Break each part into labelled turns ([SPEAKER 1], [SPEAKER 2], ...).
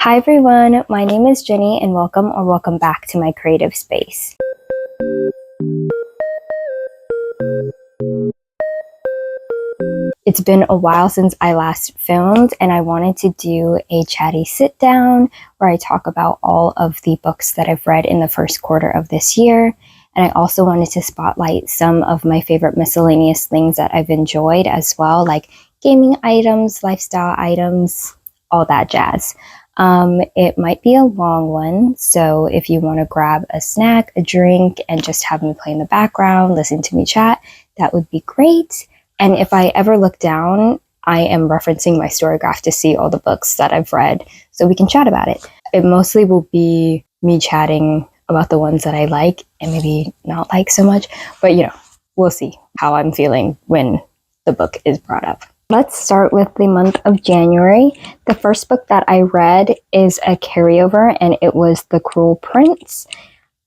[SPEAKER 1] Hi everyone, my name is Jenny and welcome back to my creative space. It's been a while since I last filmed and I wanted to do a chatty sit down where I talk about all of the books that I've read in the first quarter of this year. And I also wanted to spotlight some of my favorite miscellaneous things that I've enjoyed as well, like gaming items, lifestyle items, all that jazz. It might be a long one, so if you want to grab a snack, a drink, and just have me play in the background, listen to me chat, that would be great. And if I ever look down, I am referencing my story graph to see all the books that I've read, so we can chat about it. It mostly will be me chatting about the ones that I like and maybe not like so much, but we'll see how I'm feeling when the book is brought up. Let's start with the month of January. The first book that I read is a carryover, and it was The Cruel Prince.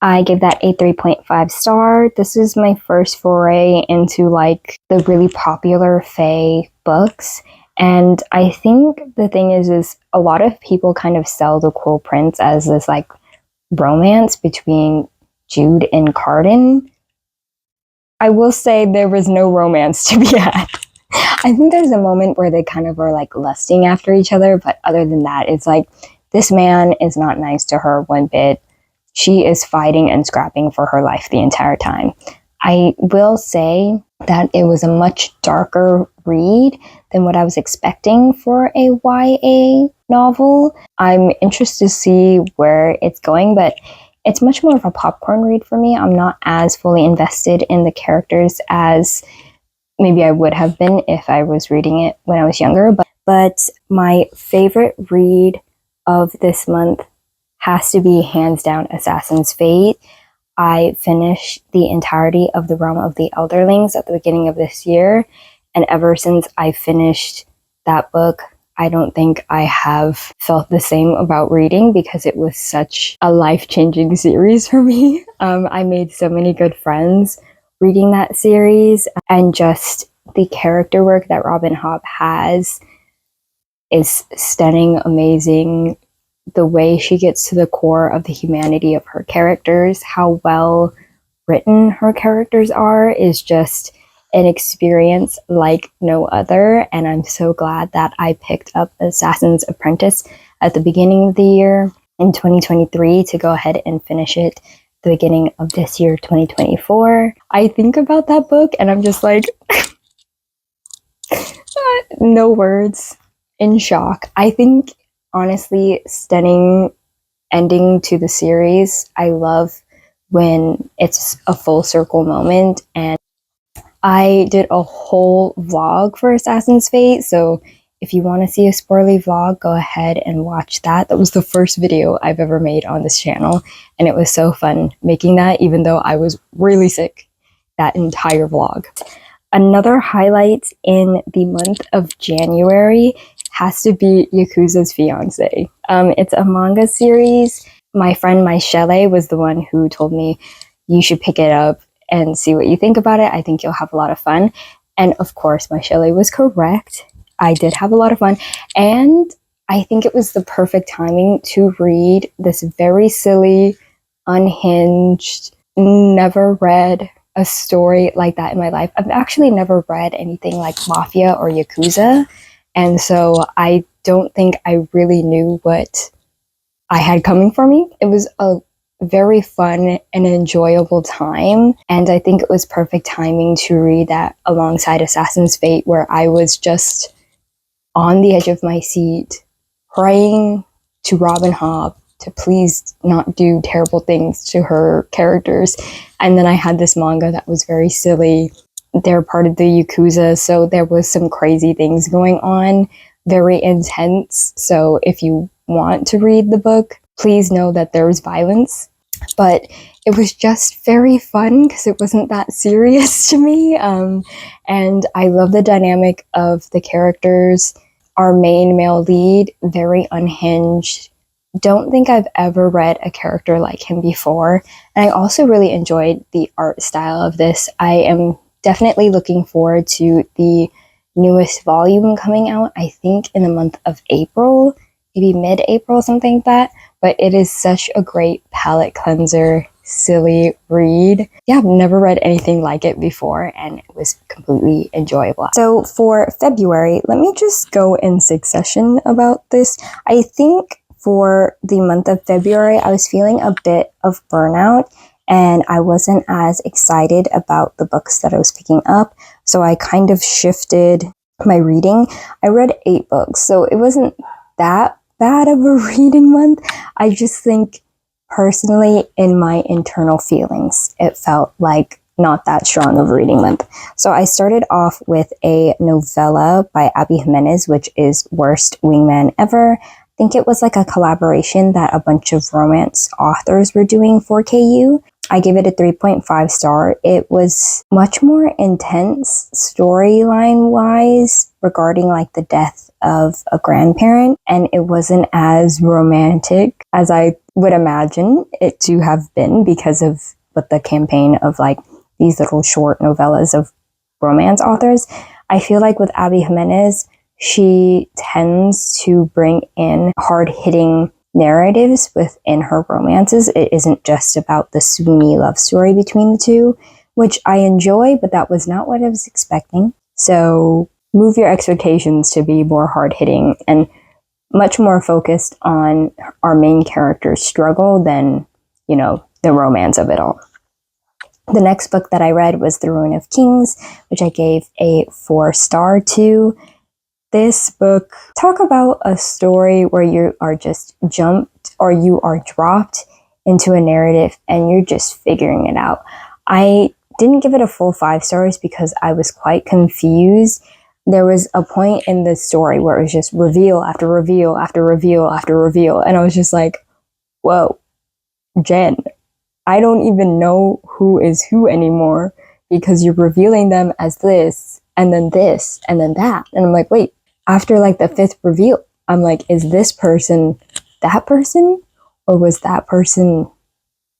[SPEAKER 1] I gave that a 3.5 star. This is my first foray into like the really popular Fay books. And I think the thing is a lot of people kind of sell The Cruel Prince as this like romance between Jude and Cardan. I will say there was no romance to be had. I think there's a moment where they kind of are like lusting after each other, but other than that, it's like this man is not nice to her one bit. She is fighting and scrapping for her life the entire time. I will say that it was a much darker read than what I was expecting for a YA novel. I'm interested to see where it's going, but it's much more of a popcorn read for me. I'm not as fully invested in the characters as maybe I would have been if I was reading it when I was younger. But my favorite read of this month has to be hands down Assassin's Fate. I finished the entirety of the Realm of the Elderlings at the beginning of this year, and ever since I finished that book, I don't think I have felt the same about reading because it was such a life-changing series for me. I made so many good friends reading that series, and just the character work that Robin Hobb has is stunning, amazing. The way she gets to the core of the humanity of her characters, how well written her characters are, is just an experience like no other. And I'm so glad that I picked up Assassin's Apprentice at the beginning of the year in 2023 to go ahead and finish it the beginning of this year, 2024. I think about that book and I'm just like, no words, in shock. I think, honestly, stunning ending to the series. I love when it's a full circle moment, and I did a whole vlog for Assassin's Fate, so if you want to see a spoilery vlog, go ahead and watch that. That was the first video I've ever made on this channel, and it was so fun making that, even though I was really sick that entire vlog. Another highlight in the month of January has to be Yakuzas Fiance. It's a manga series. My friend Michelle was the one who told me you should pick it up and see what you think about it. I think you'll have a lot of fun. And of course, Michelle was correct. I did have a lot of fun. And I think it was the perfect timing to read this very silly, unhinged, never read a story like that in my life. I've actually never read anything like Mafia or Yakuza. And so I don't think I really knew what I had coming for me. It was a very fun and enjoyable time, and I think it was perfect timing to read that alongside Assassin's Fate, where I was just on the edge of my seat praying to Robin Hobb to please not do terrible things to her characters. And then I had this manga that was very silly. They're part of the Yakuza, so there was some crazy things going on, very intense. So if you want to read the book, please know that there was violence. But it was just very fun because it wasn't that serious to me. And I love the dynamic of the characters. Our main male lead, very unhinged. Don't think I've ever read a character like him before. And I also really enjoyed the art style of this. I am definitely looking forward to the newest volume coming out, I think in the month of April. maybe mid-April, something like that. But it is such a great palate cleanser, silly read. Yeah, I've never read anything like it before, and it was completely enjoyable. So for February, let me just go in succession about this. I think for the month of February, I was feeling a bit of burnout, and I wasn't as excited about the books that I was picking up. So I kind of shifted my reading. I read 8 books, so it wasn't that bad of a reading month. I just think personally, in my internal feelings, it felt like not that strong of a reading month. So I started off with a novella by Abby Jimenez, which is Worst Wingman Ever. I think it was like a collaboration that a bunch of romance authors were doing for KU. I gave it a 3.5 star. It was much more intense storyline wise regarding like the death of a grandparent, and it wasn't as romantic as I would imagine it to have been because of what the campaign of like these little short novellas of romance authors. I feel like with Abby Jimenez, she tends to bring in hard-hitting narratives within her romances. It isn't just about the swoony love story between the two, which I enjoy, but that was not what I was expecting. So move your expectations to be more hard-hitting and much more focused on our main character's struggle than, you know, the romance of it all. The next book that I read was The Ruin of Kings, which I gave a 4 star to. This book, talk about a story where you are just jumped or you are dropped into a narrative and you're just figuring it out. I didn't give it a full 5 stars because I was quite confused. There was a point in the story where it was just reveal after reveal after reveal after reveal. And I was just like, whoa, Jen, I don't even know who is who anymore because you're revealing them as this and then that. And I'm like, wait, after like the 5th reveal, I'm like, is this person that person? Or was that person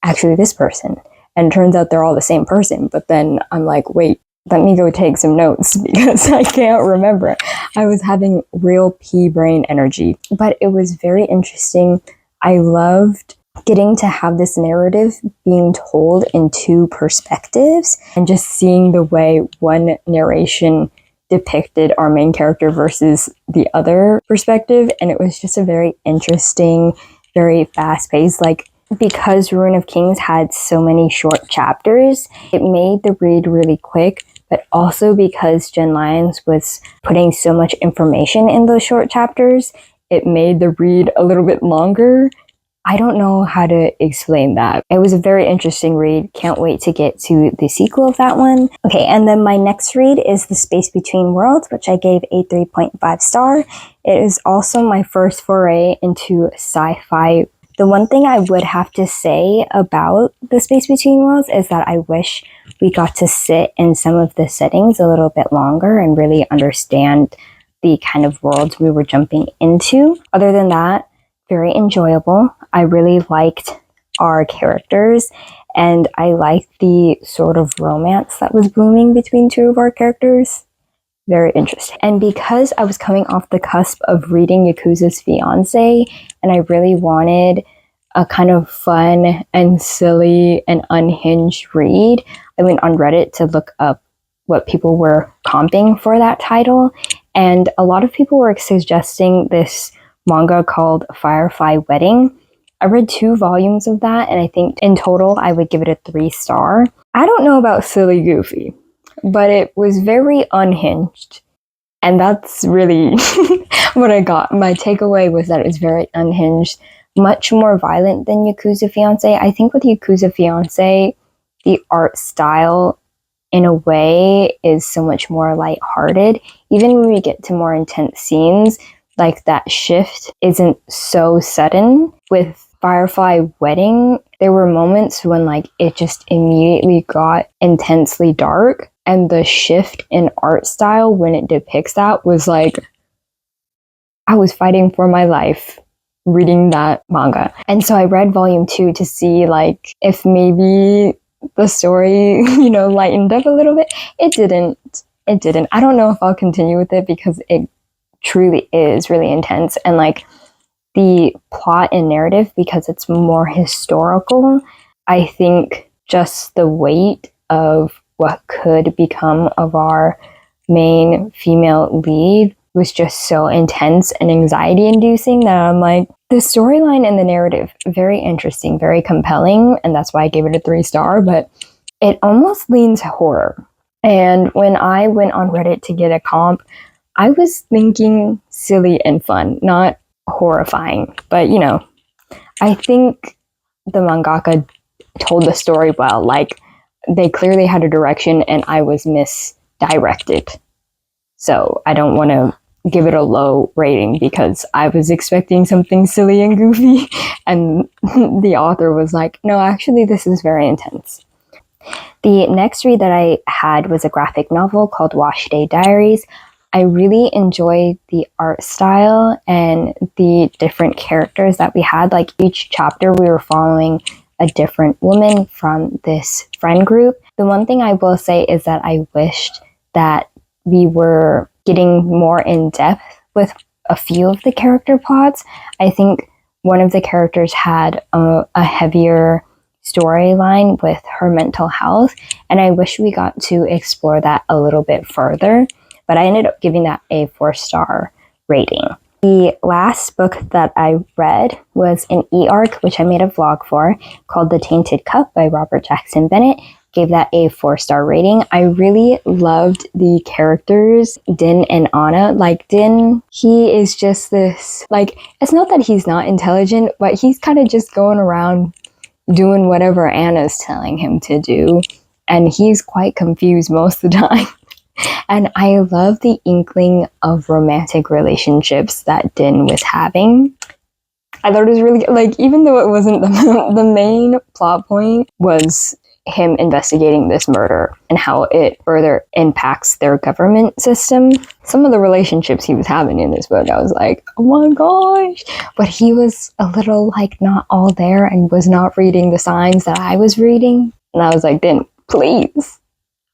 [SPEAKER 1] actually this person? And it turns out they're all the same person. But then I'm like, wait, let me go take some notes because I can't remember. I was having real pea brain energy, but it was very interesting. I loved getting to have this narrative being told in 2 perspectives and just seeing the way one narration depicted our main character versus the other perspective. And it was just a very interesting, very fast-paced, like, because Ruin of Kings had so many short chapters, it made the read really quick, but also because Jen Lyons was putting so much information in those short chapters, it made the read a little bit longer. I don't know how to explain that. It was a very interesting read. Can't wait to get to the sequel of that one. Okay, and then my next read is The Space Between Worlds, which I gave a 3.5 star. It is also my first foray into sci-fi. The one thing I would have to say about The Space Between Worlds is that I wish we got to sit in some of the settings a little bit longer and really understand the kind of worlds we were jumping into. Other than that, very enjoyable. I really liked our characters, and I liked the sort of romance that was blooming between 2 of our characters. Very interesting. And because I was coming off the cusp of reading Yakuzas Fiance, and I really wanted a kind of fun and silly and unhinged read, I went on Reddit to look up what people were comping for that title, and a lot of people were suggesting this manga called Firefly Wedding. I read 2 volumes of that, and I think in total I would give it a 3 star. I don't know about silly goofy, but it was very unhinged, and that's really what I got. My takeaway was that it was very unhinged, much more violent than Yakuza Fiance. I think with Yakuza Fiance, the art style in a way is so much more lighthearted. Even when we get to more intense scenes, like that shift isn't so sudden. With Firefly Wedding, there were moments when like it just immediately got intensely dark, and the shift in art style when it depicts that was like, I was fighting for my life reading that manga. And so I read volume 2 to see like if maybe the story, you know, lightened up a little bit. It didn't. I don't know if I'll continue with it because it truly is really intense, and like the plot and narrative, because it's more historical, I think just the weight of what could become of our main female lead was just so intense and anxiety inducing that I'm like, the storyline and the narrative, very interesting, very compelling, and that's why I gave it a 3-star, but it almost leans horror. And when I went on Reddit to get a comp, I was thinking silly and fun, not horrifying. But, you know, I think the mangaka told the story well. Like, they clearly had a direction and I was misdirected. So I don't want to give it a low rating because I was expecting something silly and goofy. And the author was like, no, actually, this is very intense. The next read that I had was a graphic novel called Apothecary Diaries. I really enjoyed the art style and the different characters that we had. Like, each chapter we were following a different woman from this friend group. The one thing I will say is that I wished that we were getting more in depth with a few of the character plots. I think one of the characters had a heavier storyline with her mental health, and I wish we got to explore that a little bit further. But I ended up giving that a 4-star rating. The last book that I read was an e-arc, which I made a vlog for, called The Tainted Cup by Robert Jackson Bennett. Gave that a 4-star rating. I really loved the characters, Din and Anna. Like, Din, he is just this, like, it's not that he's not intelligent, but he's kind of just going around doing whatever Anna's telling him to do. And he's quite confused most of the time. And I love the inkling of romantic relationships that Din was having. I thought it was really, like, even though it wasn't the main plot point was him investigating this murder and how it further impacts their government system. Some of the relationships he was having in this book, I was like, oh my gosh. But he was a little, like, not all there and was not reading the signs that I was reading. And I was like, Din, please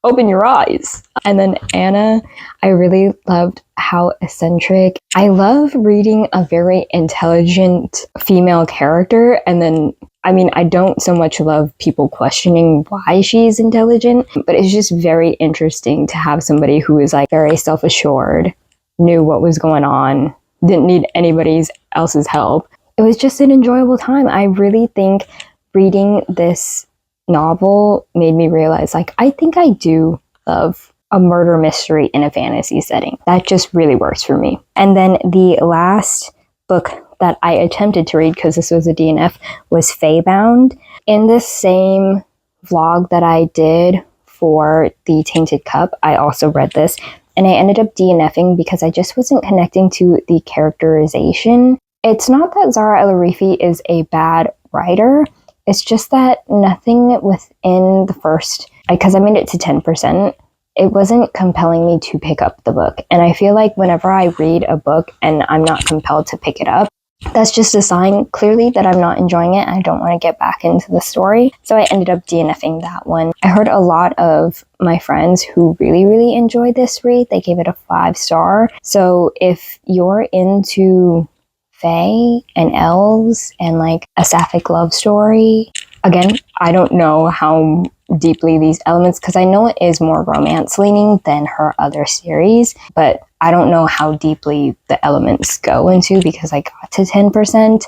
[SPEAKER 1] open your eyes. And then Anna, I really loved how eccentric. I love reading a very intelligent female character. And then, I mean, I don't so much love people questioning why she's intelligent, but it's just very interesting to have somebody who is, like, very self-assured, knew what was going on, didn't need anybody else's help. It was just an enjoyable time. I really think reading this novel made me realize, like, I think I do love a murder mystery in a fantasy setting. That just really works for me. And then the last book that I attempted to read, because this was a DNF, was Fay Bound. In the same vlog that I did for the Tainted Cup, I also read this, and I ended up DNFing because I just wasn't connecting to the characterization. It's not that Zara El-Arifi is a bad writer, it's just that nothing within the first, because I made it to 10%, it wasn't compelling me to pick up the book. And I feel like whenever I read a book and I'm not compelled to pick it up, that's just a sign clearly that I'm not enjoying it and I don't want to get back into the story. So I ended up DNFing that one. I heard a lot of my friends who really, really enjoyed this read. They gave it a 5-star. So if you're into fae and elves and, like, a sapphic love story, again, I don't know how deeply these elements, because I know it is more romance leaning than her other series, but I don't know how deeply the elements go into, because I got to 10%. It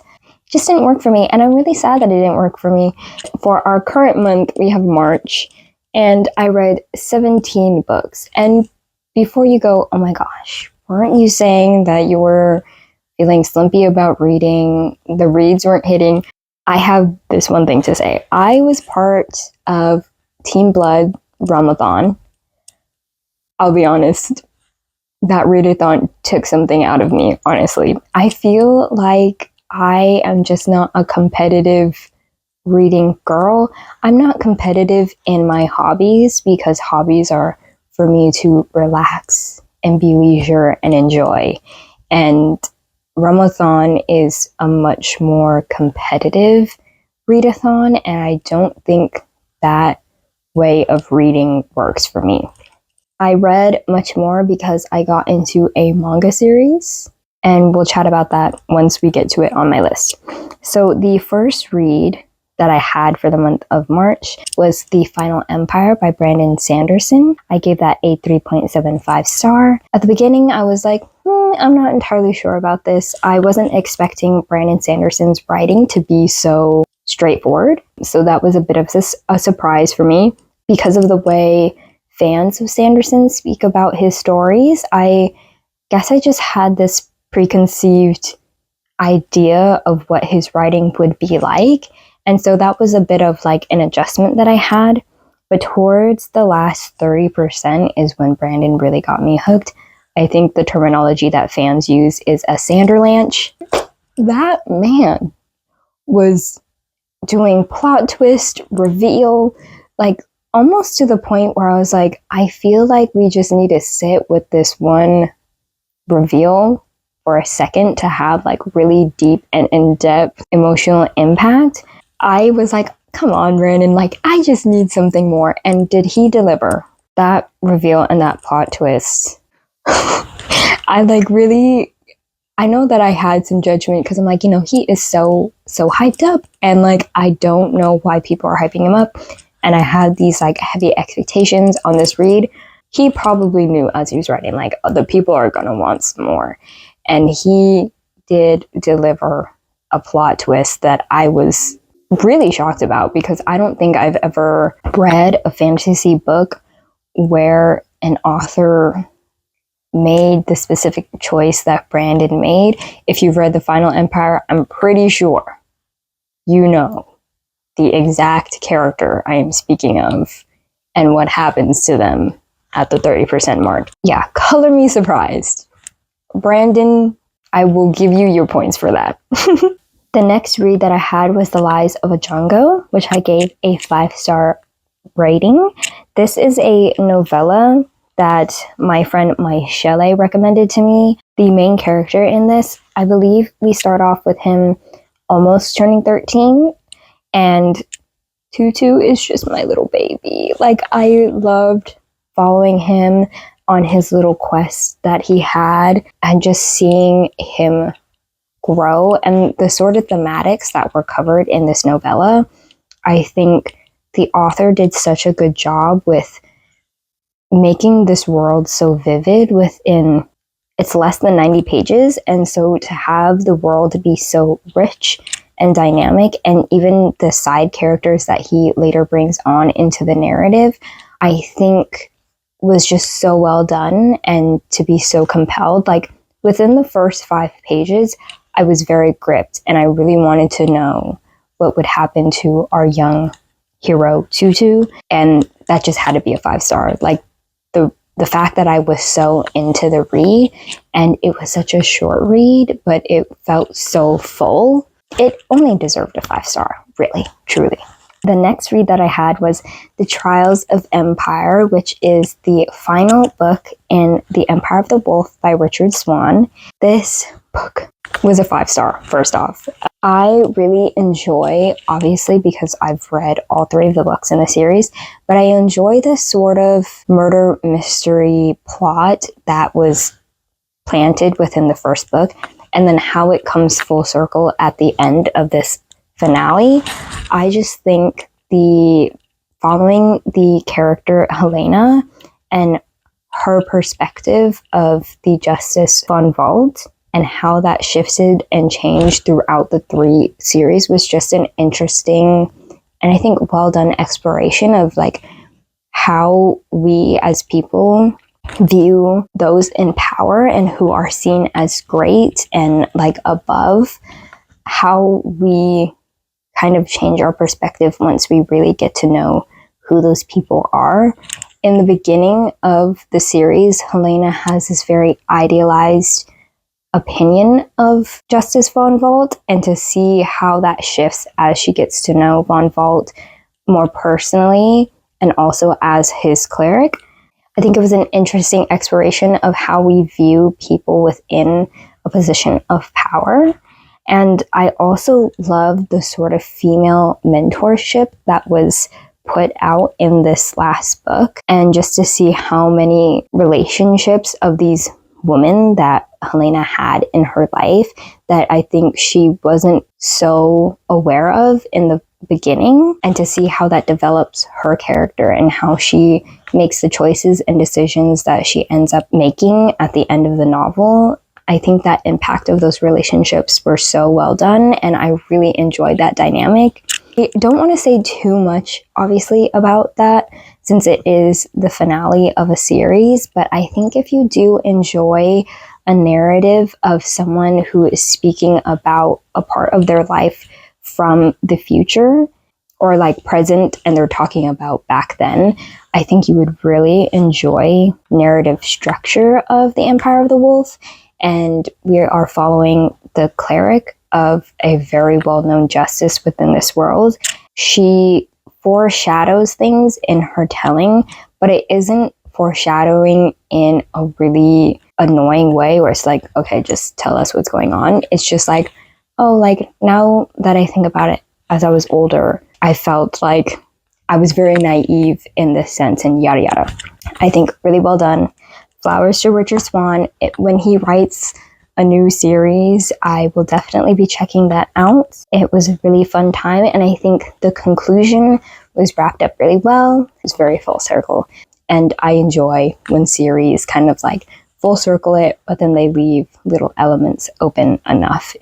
[SPEAKER 1] just didn't work for me, and I'm really sad that it didn't work for me. For our current month, we have March, and I read 17 books. And before you go, oh my gosh, weren't you saying that you were feeling slumpy about reading, the reads weren't hitting? I have this one thing to say. I was part of Team Blood Ramadan. I'll be honest, that readathon took something out of me, honestly. I feel like I am just not a competitive reading girl. I'm not competitive in my hobbies, because hobbies are for me to relax and be leisure and enjoy. And Ramadan is a much more competitive readathon, and I don't think that way of reading works for me. I read much more because I got into a manga series. and we'll chat about that once we get to it on my list. So the first read that I had for the month of March was The Final Empire by Brandon Sanderson. I gave that a 3.75 star. At the beginning, I was like, I'm not entirely sure about this. I wasn't expecting Brandon Sanderson's writing to be so straightforward. So that was a bit of a surprise for me. Because of the way fans of Sanderson speak about his stories, I guess I just had this preconceived idea of what his writing would be like. And so that was a bit of like an adjustment that I had. But towards the last 30% is when Brandon really got me hooked. I think the terminology that fans use is a Sanderlanche. That man was doing plot twist, reveal, like almost to the point where I was like, I feel like we just need to sit with this one reveal for a second to have like really deep and in-depth emotional impact. I was like, come on, Brandon, like I just need something more. And did he deliver? That reveal and that plot twist. I know that I had some judgment because I'm like, he is so hyped up, and like I don't know why people are hyping him up. And I had these like heavy expectations on this read. He probably knew as he was writing, like, the people are gonna want some more. And he did deliver a plot twist that I was really shocked about, because I don't think I've ever read a fantasy book where an author made the specific choice that Brandon made. If you've read The Final Empire, I'm pretty sure you know the exact character I am speaking of and what happens to them at the 30% mark. Yeah, color me surprised. Brandon, I will give you your points for that. The next read that I had was The Lies of a Jongo, which I gave a 5-star rating. This is a novella that my friend Michelle recommended to me. The main character in this, I believe we start off with him almost turning 13, and Tutu is just my little baby. Like, I loved following him on his little quest that he had and just seeing him grow, and the sort of thematics that were covered in this novella. I think the author did such a good job with making this world so vivid within, it's less than 90 pages, and so to have the world be so rich and dynamic, and even the side characters that he later brings on into the narrative, I think was just so well done, and to be so compelled. Like, within the first 5 pages, I was very gripped, and I really wanted to know what would happen to our young hero Tutu, and that just had to be a 5-star. Like, the fact that I was so into the read, and it was such a short read, but it felt so full, it only deserved a 5-star, really, truly. The next read that I had was The Trials of Empire, which is the final book in The Empire of the Wolf by Richard Swan. This book was a 5-star, first off. I really enjoy, obviously, because I've read all 3 of the books in the series, but I enjoy this sort of murder mystery plot that was planted within the first book, and then how it comes full circle at the end of this finale. I just think following the character Helena and her perspective of the Justice von Wald and how that shifted and changed throughout the 3 series was just an interesting and I think well done exploration of like how we as people view those in power and who are seen as great and like above, how we kind of change our perspective once we really get to know who those people are. In the beginning of the series, Helena has this very idealized opinion of Justice von Wald, and to see how that shifts as she gets to know von Wald more personally and also as his cleric. I think it was an interesting exploration of how we view people within a position of power. And I also loved the sort of female mentorship that was put out in this last book, and just to see how many relationships of these women that Helena had in her life that I think she wasn't so aware of in the beginning, and to see how that develops her character and how she makes the choices and decisions that she ends up making at the end of the novel. I think that impact of those relationships were so well done, and I really enjoyed that dynamic. I don't want to say too much, obviously, about that, since it is the finale of a series, but I think if you do enjoy a narrative of someone who is speaking about a part of their life from the future, or like present, and they're talking about back then, I think you would really enjoy narrative structure of The Empire of the Wolf. And we are following the cleric of a very well-known justice within this world. She foreshadows things in her telling, but it isn't foreshadowing in a really annoying way where it's like, okay, just tell us what's going on. It's just like, oh, like now that I think about it, as I was older, I felt like I was very naive in this sense, and yada yada. I think really well done. Flowers to Richard Swan. When he writes a new series, I will definitely be checking that out. It was a really fun time, and I think the conclusion was wrapped up really well. It was very full circle, and I enjoy when series kind of like full circle it, but then they leave little elements open enough.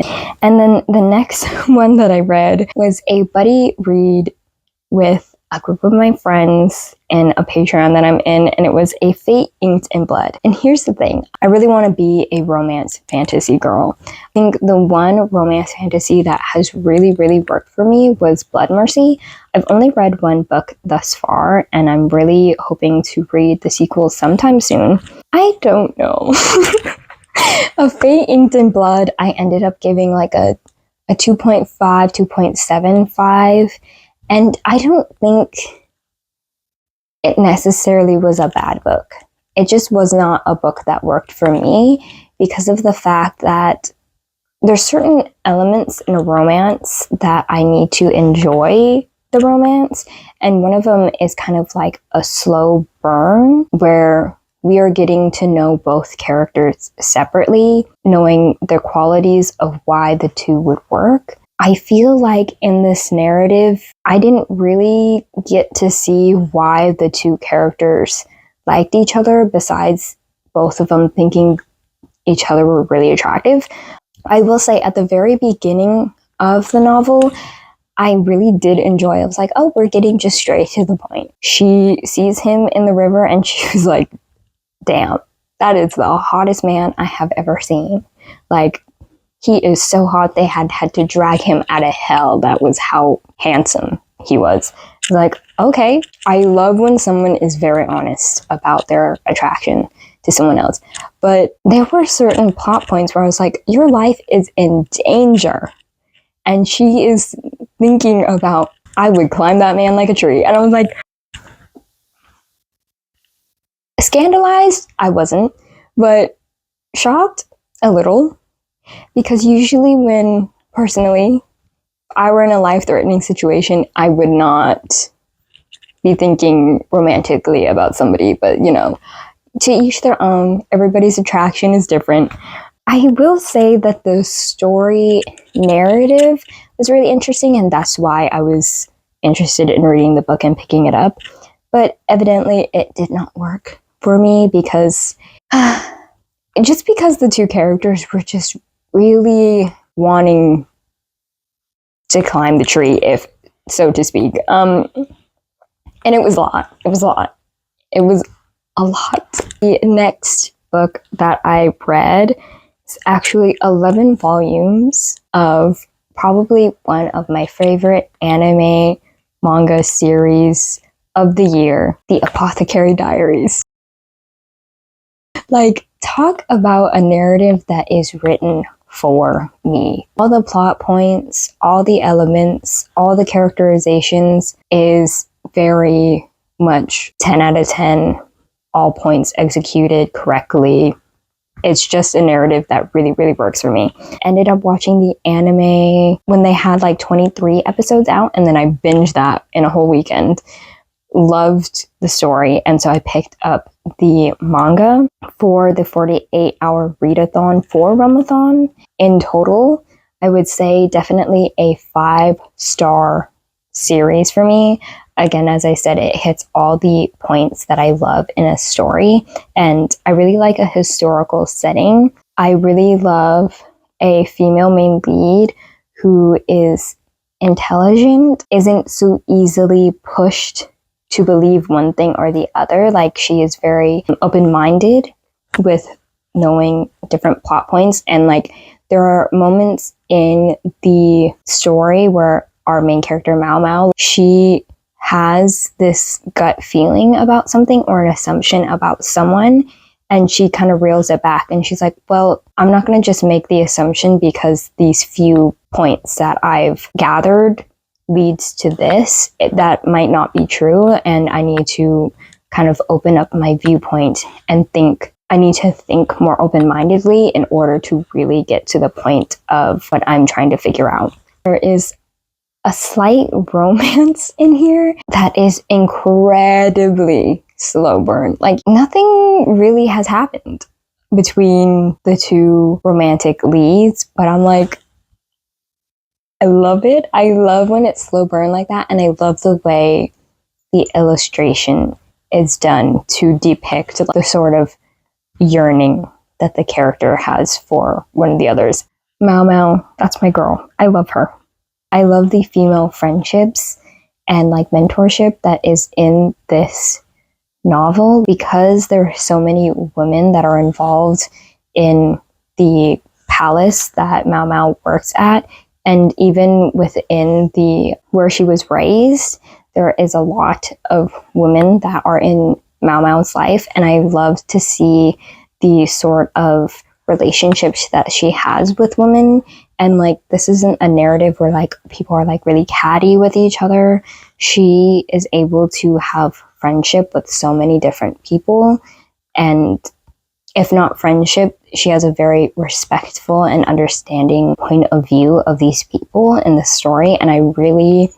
[SPEAKER 1] And then the next one that I read was a buddy read with a group of my friends in a Patreon that I'm in, and it was a Fate Inked in Blood. And here's the thing, I really want to be a romance fantasy girl. I think the one romance fantasy that has really, really worked for me was Blood Mercy. I've only read one book thus far, and I'm really hoping to read the sequel sometime soon. I don't know. A Fate Inked in Blood, I ended up giving like a 2.5, 2.75. And I don't think it necessarily was a bad book. It just was not a book that worked for me because of the fact that there's certain elements in a romance that I need to enjoy the romance. And one of them is kind of like a slow burn where we are getting to know both characters separately, knowing their qualities of why the two would work. I feel like in this narrative, I didn't really get to see why the two characters liked each other, besides both of them thinking each other were really attractive. I will say at the very beginning of the novel, I really did enjoy it. I was like, oh, we're getting just straight to the point. She sees him in the river and she was like, damn, that is the hottest man I have ever seen. Like, he is so hot, they had to drag him out of hell. That was how handsome he was. Like, okay, I love when someone is very honest about their attraction to someone else. But there were certain plot points where I was like, your life is in danger. And she is thinking about, I would climb that man like a tree. And I was like, scandalized? I wasn't. But shocked? A little. Because usually when, personally, I were in a life-threatening situation, I would not be thinking romantically about somebody. But, you know, to each their own. Everybody's attraction is different. I will say that the story narrative was really interesting, and that's why I was interested in reading the book and picking it up. But evidently, it did not work for me because... just because the two characters were just really wanting to climb the tree, if so to speak. And it was a lot. It was a lot. It was a lot. The next book that I read is actually 11 volumes of probably one of my favorite anime manga series of the year, the Apothecary Diaries. Like, talk about a narrative that is written for me. All the plot points, all the elements, all the characterizations is very much 10 out of 10. All points executed correctly. It's just a narrative that really, really works for me. Ended up watching the anime when they had like 23 episodes out, and then I binged that in a whole weekend. Loved the story, and so I picked up the manga for the 48-hour readathon for Rumathon. In total, I would say definitely a 5-star series for me. Again, as I said, it hits all the points that I love in a story, and I really like a historical setting. I really love a female main lead who is intelligent, isn't so easily pushed to believe one thing or the other. Like, she is very open-minded with knowing different plot points, and like there are moments in the story where our main character Mao Mao, she has this gut feeling about something or an assumption about someone, and she kind of reels it back and she's like, well, I'm not going to just make the assumption because these few points that I've gathered leads to this. That might not be true, and I need to kind of open up my viewpoint and think. I need to think more open-mindedly in order to really get to the point of what I'm trying to figure out. There is a slight romance in here that is incredibly slow burn. Like, nothing really has happened between the two romantic leads, but I'm like, I love it. I love when it's slow burn like that, and I love the way the illustration is done to depict the sort of yearning that the character has for one of the others. Mao Mao, that's my girl. I love her. I love the female friendships and like mentorship that is in this novel, because there are so many women that are involved in the palace that Mao Mao works at. And even within the where she was raised, there is a lot of women that are in Mao Mao's life, and I love to see the sort of relationships that she has with women. And like, this isn't a narrative where like people are like really catty with each other. She is able to have friendship with so many different people, and if not friendship, she has a very respectful and understanding point of view of these people in the story, and I really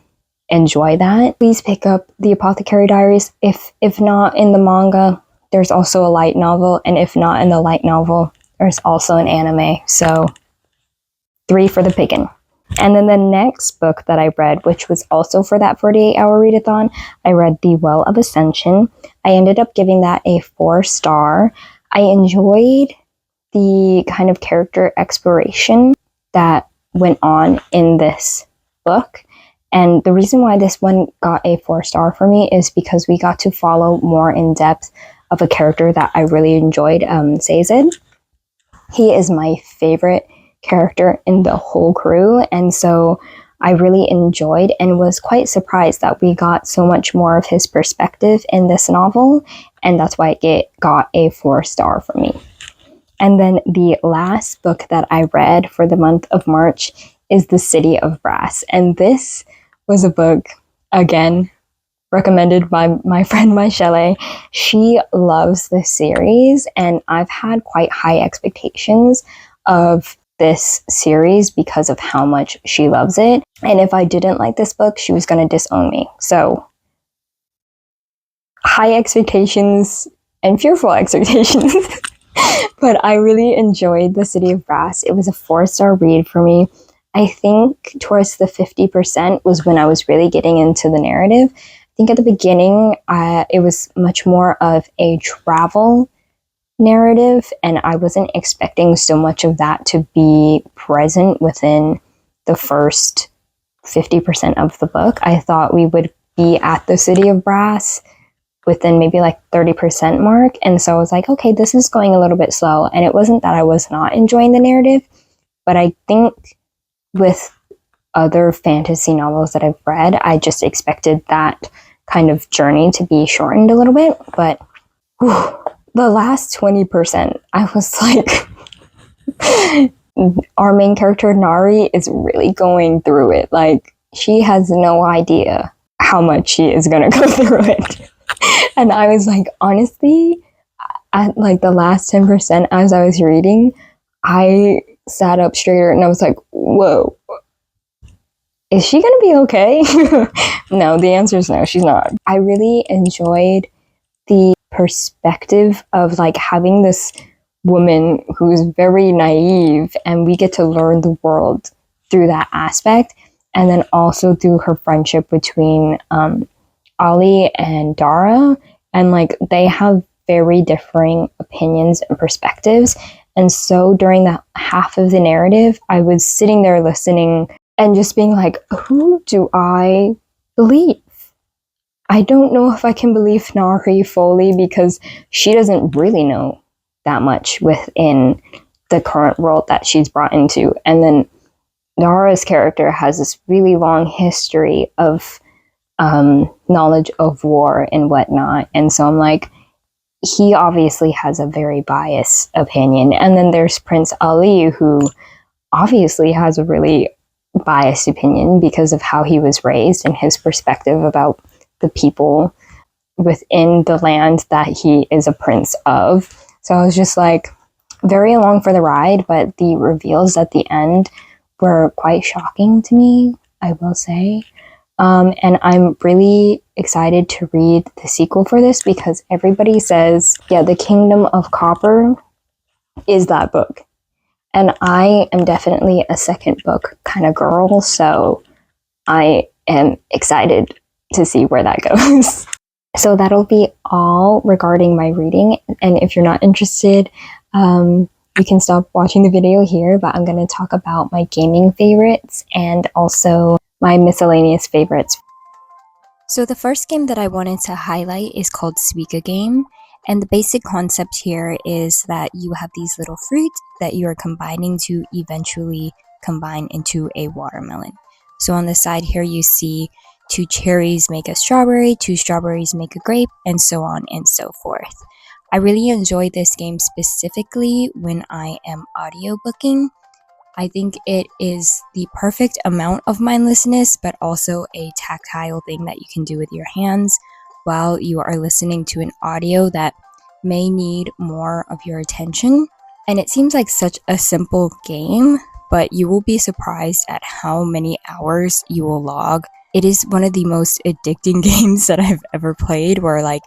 [SPEAKER 1] enjoy that. Please pick up the Apothecary Diaries. If not in the manga, there's also a light novel, and if not in the light novel, there's also an anime. So 3 for the pickin'. And then the next book that I read, which was also for that 48-hour readathon, I read The Well of Ascension. I ended up giving that a 4-star. I enjoyed the kind of character exploration that went on in this book. And the reason why this one got a 4-star for me is because we got to follow more in depth of a character that I really enjoyed, Sazed. He is my favorite character in the whole crew, and so I really enjoyed and was quite surprised that we got so much more of his perspective in this novel, and that's why it got a 4-star for me. And then the last book that I read for the month of March is The City of Brass, and this was a book, again, recommended by my friend Michelle. She loves this series, and I've had quite high expectations of this series because of how much she loves it. And if I didn't like this book, she was going to disown me. So, high expectations and fearful expectations. But I really enjoyed The City of Brass. It was a 4-star read for me. I think towards the 50% was when I was really getting into the narrative. I think at the beginning, it was much more of a travel narrative, and I wasn't expecting so much of that to be present within the first 50% of the book. I thought we would be at the City of Brass within maybe like 30% mark, and so I was like, okay, this is going a little bit slow. And it wasn't that I was not enjoying the narrative, but I think with other fantasy novels that I've read, I just expected that kind of journey to be shortened a little bit. But whew, the last 20%, I was like, our main character Nari is really going through it. Like, she has no idea how much she is gonna go through it. And I was like, honestly, at like the last 10% as I was reading, I sat up straighter and I was like, whoa, is she gonna be okay? No, the answer is no, she's not. I really enjoyed the perspective of like having this woman who's very naive, and we get to learn the world through that aspect, and then also through her friendship between Ali and Dara, and like they have very differing opinions and perspectives. And so during that half of the narrative, I was sitting there listening and just being like, who do I believe? I don't know if I can believe Nari fully because she doesn't really know that much within the current world that she's brought into. And then Nara's character has this really long history of knowledge of war and whatnot. And so I'm like, he obviously has a very biased opinion. And then there's Prince Ali, who obviously has a really biased opinion because of how he was raised and his perspective about the people within the land that he is a prince of. So I was just like very along for the ride, but the reveals at the end were quite shocking to me, I will say. And I'm really excited to read the sequel for this because everybody says, yeah, The Kingdom of Copper is that book. And I am definitely a second book kind of girl, so I am excited to see where that goes. So that'll be all regarding my reading. And if you're not interested, you can stop watching the video here, but I'm going to talk about my gaming favorites and also my miscellaneous favorites. So the first game that I wanted to highlight is called Suika Game. And the basic concept here is that you have these little fruit that you are combining to eventually combine into a watermelon. So on the side here, you see 2 cherries make a strawberry, 2 strawberries make a grape, and so on and so forth. I really enjoy this game specifically when I am audiobooking. I think it is the perfect amount of mindlessness, but also a tactile thing that you can do with your hands while you are listening to an audio that may need more of your attention. And it seems like such a simple game, but you will be surprised at how many hours you will log. It is one of the most addicting games that I've ever played, where like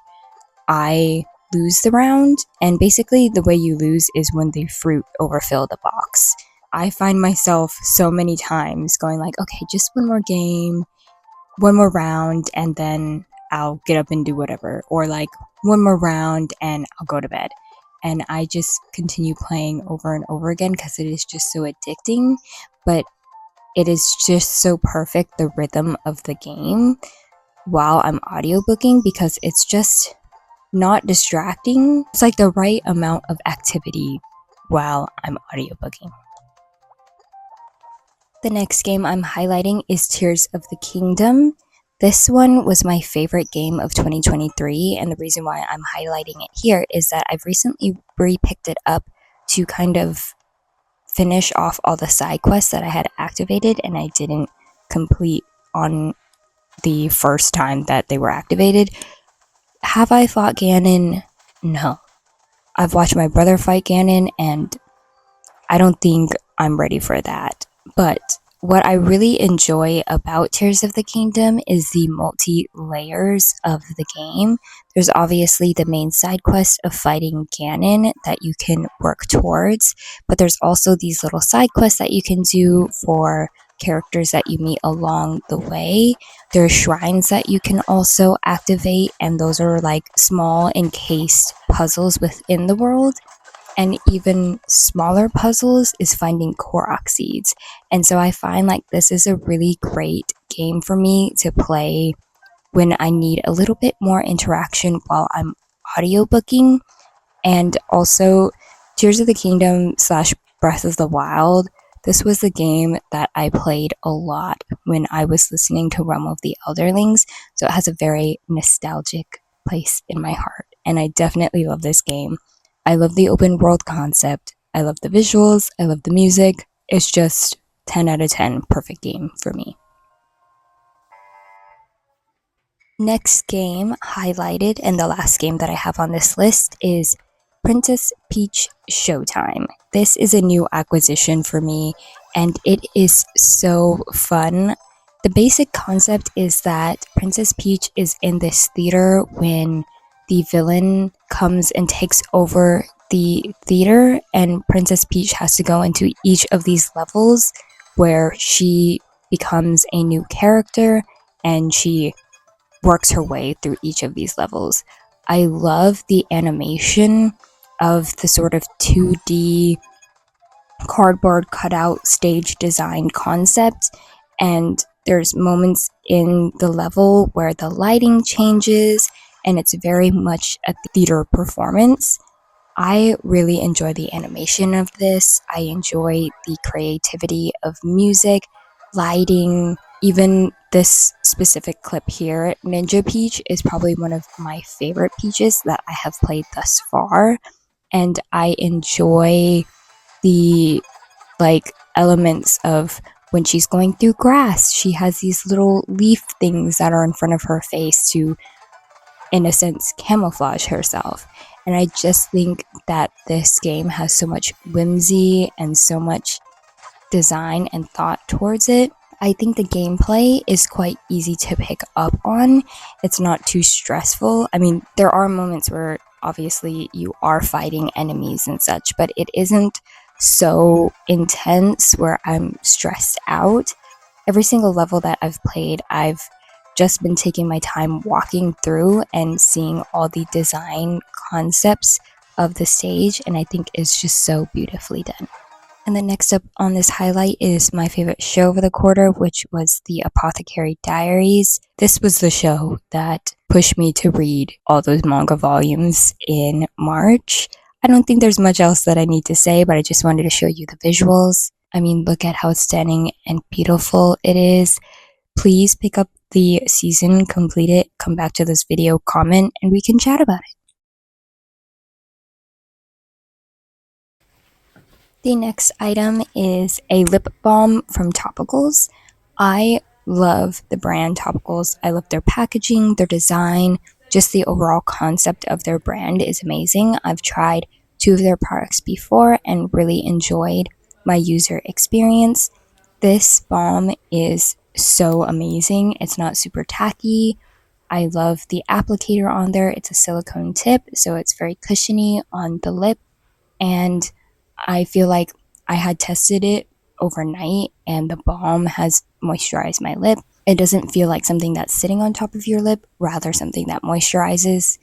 [SPEAKER 1] I lose the round, and basically the way you lose is when the fruit overfill the box. I find myself so many times going like, okay, just one more game, one more round, and then I'll get up and do whatever. Or like one more round and I'll go to bed. And I just continue playing over and over again because it is just so addicting. But it is just so perfect, the rhythm of the game, while I'm audiobooking, because it's just not distracting. It's like the right amount of activity while I'm audiobooking. The next game I'm highlighting is Tears of the Kingdom. This one was my favorite game of 2023, and the reason why I'm highlighting it here is that I've recently re-picked it up to kind of finish off all the side quests that I had activated and I didn't complete on the first time that they were activated. Have I fought Ganon? No. I've watched my brother fight Ganon, and I don't think I'm ready for that. But what I really enjoy about Tears of the Kingdom is the multi-layers of the game. There's obviously the main side quest of fighting Ganon that you can work towards, but there's also these little side quests that you can do for characters that you meet along the way. There are shrines that you can also activate, and those are like small encased puzzles within the world. And even smaller puzzles is finding Korok seeds. And so I find like this is a really great game for me to play when I need a little bit more interaction while I'm audiobooking. And also Tears of the Kingdom / Breath of the Wild. This was the game that I played a lot when I was listening to Realm of the Elderlings. So it has a very nostalgic place in my heart. And I definitely love this game. I love the open world concept. I love the visuals. I love the music. It's just 10 out of 10 perfect game for me. Next game highlighted, and the last game that I have on this list, is Princess Peach Showtime. This is a new acquisition for me, and it is so fun. The basic concept is that Princess Peach is in this theater when the villain comes and takes over the theater, and Princess Peach has to go into each of these levels where she becomes a new character and she works her way through each of these levels. I love the animation of the sort of 2D cardboard cutout stage design concept, and there's moments in the level where the lighting changes and it's very much a theater performance. I really enjoy the animation of this. I enjoy the creativity of music, lighting, even this specific clip here. Ninja Peach is probably one of my favorite Peaches that I have played thus far, and I enjoy the elements of when she's going through grass, she has these little leaf things that are in front of her face to, in a sense, camouflage herself. And I just think that this game has so much whimsy and so much design and thought towards it. I think the gameplay is quite easy to pick up on. It's not too stressful. I mean, there are moments where obviously you are fighting enemies and such, but it isn't so intense where I'm stressed out. Every single level that I've played, I've just been taking my time walking through and seeing all the design concepts of the stage, and I think it's just so beautifully done. And then next up on this highlight is my favorite show of the quarter, which was the Apothecary Diaries. This was the show that pushed me to read all those manga volumes in March. I don't think there's much else that I need to say, but I just wanted to show you the visuals. I mean, look at how stunning and beautiful it is. Please pick up the season, complete it, come back to this video, comment, and we can chat about it. The next item is a lip balm from Topicals. I love the brand Topicals. I love their packaging, their design, just the overall concept of their brand is amazing. I've tried 2 of their products before and really enjoyed my user experience. This balm is so amazing. It's not super tacky. I love the applicator on there. It's a silicone tip, so it's very cushiony on the lip, and I feel like I had tested it overnight and the balm has moisturized my lip. It doesn't feel like something that's sitting on top of your lip, rather something that moisturizes.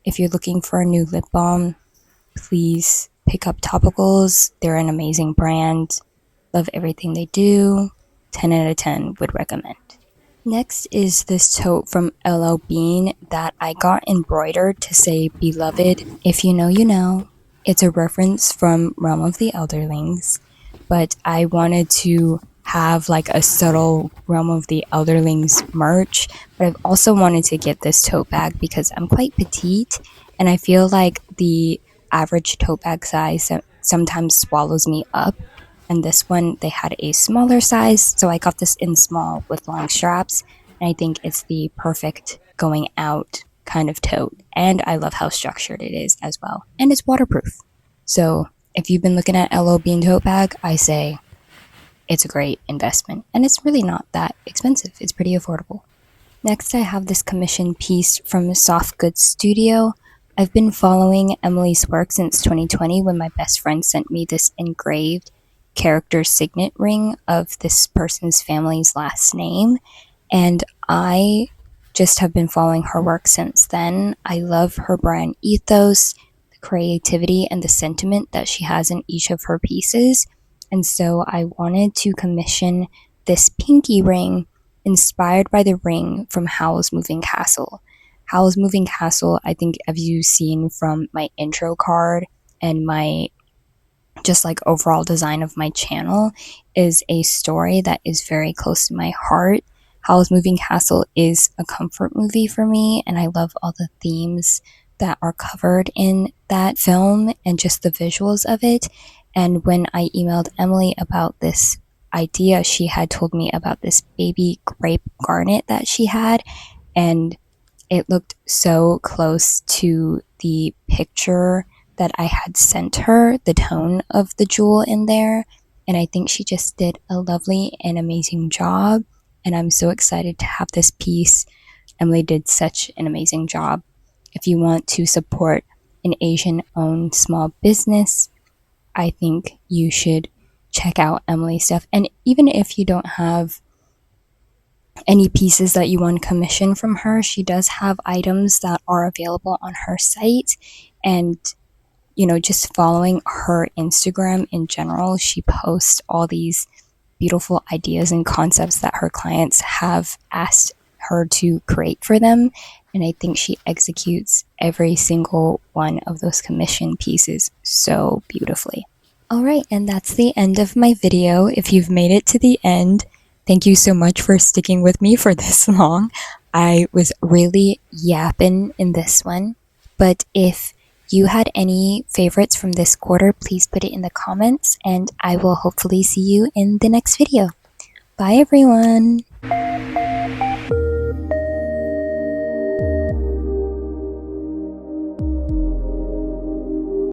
[SPEAKER 1] If you're looking for a new lip balm, please pick up Topicals. They're an amazing brand. Love everything they do. 10 out of 10 would recommend. Next is this tote from LL Bean that I got embroidered to say beloved. If you know, you know. It's a reference from Realm of the Elderlings, but I wanted to have like a subtle Realm of the Elderlings merch, but I've also wanted to get this tote bag because I'm quite petite and I feel like the average tote bag size sometimes swallows me up, and this one they had a smaller size, so I got this in small with long straps, and I think it's the perfect going out kind of tote, and I love how structured it is as well, and it's waterproof. So if you've been looking at LL Bean tote bag, I say it's a great investment, and it's really not that expensive. It's pretty affordable. Next, I have this commission piece from Soft Goods Studio. I've been following Emily's work since 2020 when my best friend sent me this engraved character signet ring of this person's family's last name, and I just have been following her work since then. I love her brand ethos, the creativity, and the sentiment that she has in each of her pieces. And so I wanted to commission this pinky ring inspired by the ring from Howl's Moving Castle. Howl's Moving Castle, I think, have you seen from my intro card and my just like overall design of my channel, is a story that is very close to my heart. Howl's Moving Castle is a comfort movie for me, and I love all the themes that are covered in that film and just the visuals of it. And when I emailed Emily about this idea, she had told me about this baby grape garnet that she had, and it looked so close to the picture that I had sent her, the tone of the jewel in there, and I think she just did a lovely and amazing job, and I'm so excited to have this piece. Emily did such an amazing job. if you want to support an Asian-owned small business, I think you should check out Emily's stuff. And even if you don't have any pieces that you want commission from her, she does have items that are available on her site. And just following her Instagram in general, she posts all these beautiful ideas and concepts that her clients have asked her to create for them. And I think she executes every single one of those commission pieces so beautifully. All right, and that's the end of my video. If you've made it to the end, thank you so much for sticking with me for this long. I was really yapping in this one, but if you had any favorites from this quarter, please put it in the comments, and I will hopefully see you in the next video. Bye, everyone!